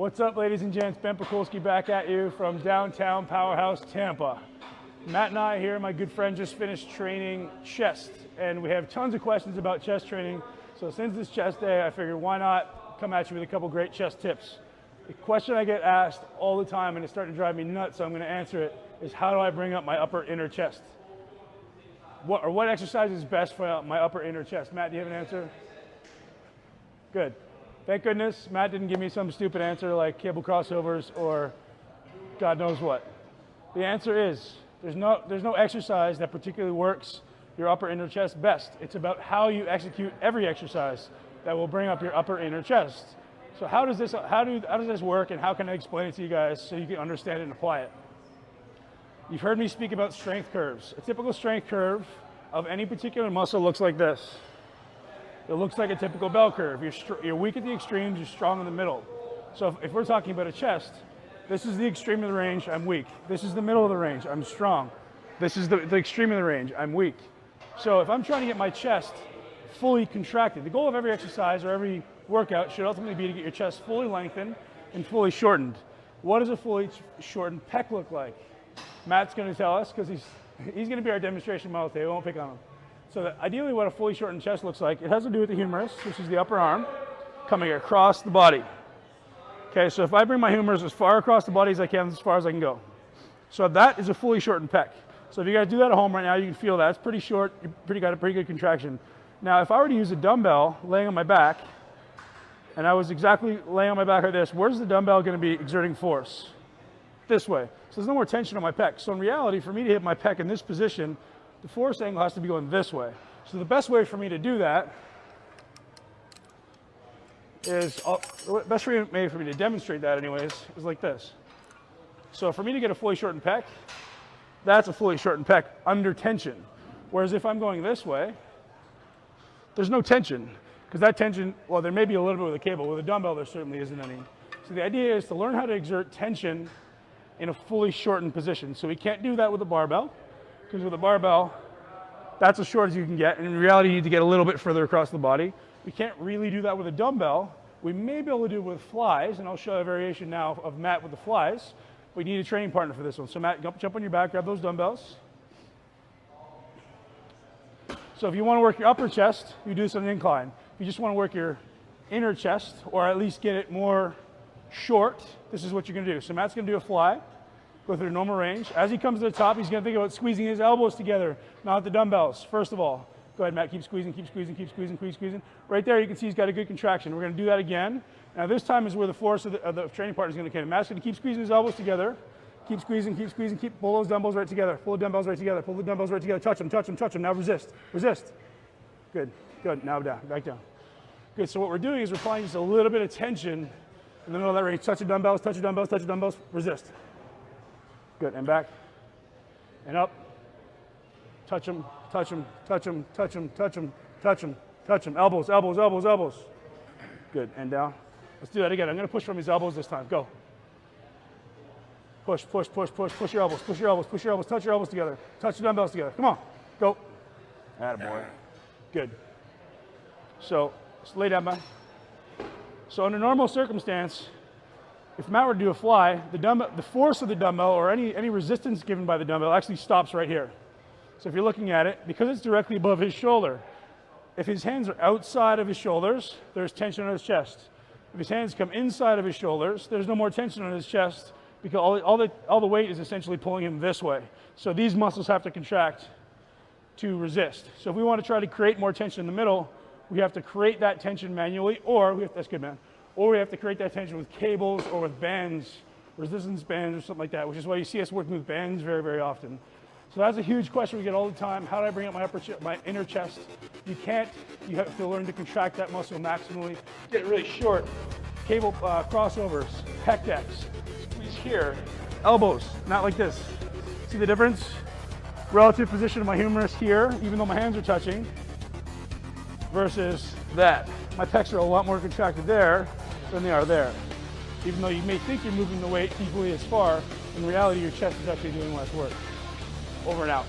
What's up, ladies and gents? Ben Pakulski back at you from downtown Powerhouse, Tampa. Matt and I here, my good friend, just finished training chest, and we have tons of questions about chest training. So since it's chest day, I figured why not come at you with a couple great chest tips. The question I get asked all the time, and it's starting to drive me nuts, so I'm going to answer it, is how do I bring up my upper inner chest? What exercise is best for my upper inner chest? Matt, do you have an answer? Good. Thank goodness Matt didn't give me some stupid answer like cable crossovers or God knows what. The answer is there's no exercise that particularly works your upper inner chest best. It's about how you execute every exercise that will bring up your upper inner chest. So how does this work, and how can I explain it to you guys so you can understand it and apply it? You've heard me speak about strength curves. A typical strength curve of any particular muscle looks like this. It looks like a typical bell curve. You're weak at the extremes, you're strong in the middle. So if we're talking about a chest, this is the extreme of the range, I'm weak. This is the middle of the range, I'm strong. This is the extreme of the range, I'm weak. So if I'm trying to get my chest fully contracted, the goal of every exercise or every workout should ultimately be to get your chest fully lengthened and fully shortened. What does a fully shortened pec look like? Matt's going to tell us because he's going to be our demonstration model today. We won't pick on him. So ideally what a fully shortened chest looks like, it has to do with the humerus, which is the upper arm, coming across the body. Okay, so if I bring my humerus as far across the body as I can, as far as I can go. So that is a fully shortened pec. So if you guys do that at home right now, you can feel that. It's pretty short, you got a pretty good contraction. Now if I were to use a dumbbell laying on my back, and I was exactly laying on my back like this, where's the dumbbell going to be exerting force? This way. So there's no more tension on my pec. So in reality, for me to hit my pec in this position, the force angle has to be going this way. So the best way for me to do that is, the best way for me to demonstrate that anyways, is like this. So for me to get a fully shortened pec, that's a fully shortened pec under tension. Whereas if I'm going this way, there's no tension. Because that tension, well, there may be a little bit with a cable. With a dumbbell, there certainly isn't any. So the idea is to learn how to exert tension in a fully shortened position. So we can't do that with a barbell, because with a barbell, that's as short as you can get, and in reality you need to get a little bit further across the body. We can't really do that with a dumbbell. We may be able to do it with flies, and I'll show a variation now of Matt with the flies. We need a training partner for this one. So Matt, jump on your back, grab those dumbbells. So if you want to work your upper chest, you do this on an incline. If you just want to work your inner chest, or at least get it more short, this is what you're going to do. So Matt's going to do a fly. Go through a normal range. As he comes to the top, he's going to think about squeezing his elbows together, not the dumbbells. First of all, go ahead, Matt, keep squeezing, keep squeezing, keep squeezing, keep squeezing. Right there, you can see he's got a good contraction. We're going to do that again. Now this time is where the force of the training partner is going to come in. Matt's going to keep squeezing his elbows together. Keep squeezing, pull those dumbbells right together. Pull the dumbbells right together, pull the dumbbells right together. Touch them, touch them, touch them. Now resist, resist. Good, good, now down, back down. Good, so what we're doing is we're applying just a little bit of tension in the middle of that range. Touch your dumbbells, touch your dumbbells, touch your dumbbells, resist. Good, and back, and up. Touch them, touch them, touch them, touch them, touch them, touch them, touch them. Elbows, elbows, elbows, elbows. Good, and down. Let's do that again. I'm going to push from his elbows this time. Go. Push, push, push, push, push your elbows, push your elbows, push your elbows, touch your elbows together. Touch your dumbbells together. Come on, go. Attaboy. Good. So, just lay down, man. So under normal circumstance, if Matt were to do a fly, the force of the dumbbell or any resistance given by the dumbbell actually stops right here. So if you're looking at it, because it's directly above his shoulder, if his hands are outside of his shoulders, there's tension on his chest. If his hands come inside of his shoulders, there's no more tension on his chest because all the weight is essentially pulling him this way. So these muscles have to contract to resist. So if we want to try to create more tension in the middle, we have to create that tension manually, or that's good, man. Or we have to create that tension with cables or with bands, resistance bands or something like that, which is why you see us working with bands very, very often. So that's a huge question we get all the time. How do I bring up my inner chest? You can't. You have to learn to contract that muscle maximally. Get it really short. Cable crossovers, pec decks. Squeeze here. Elbows, not like this. See the difference? Relative position of my humerus here, even though my hands are touching, versus that. My pecs are a lot more contracted there than they are there. Even though you may think you're moving the weight equally as far, in reality your chest is actually doing less work. Over and out.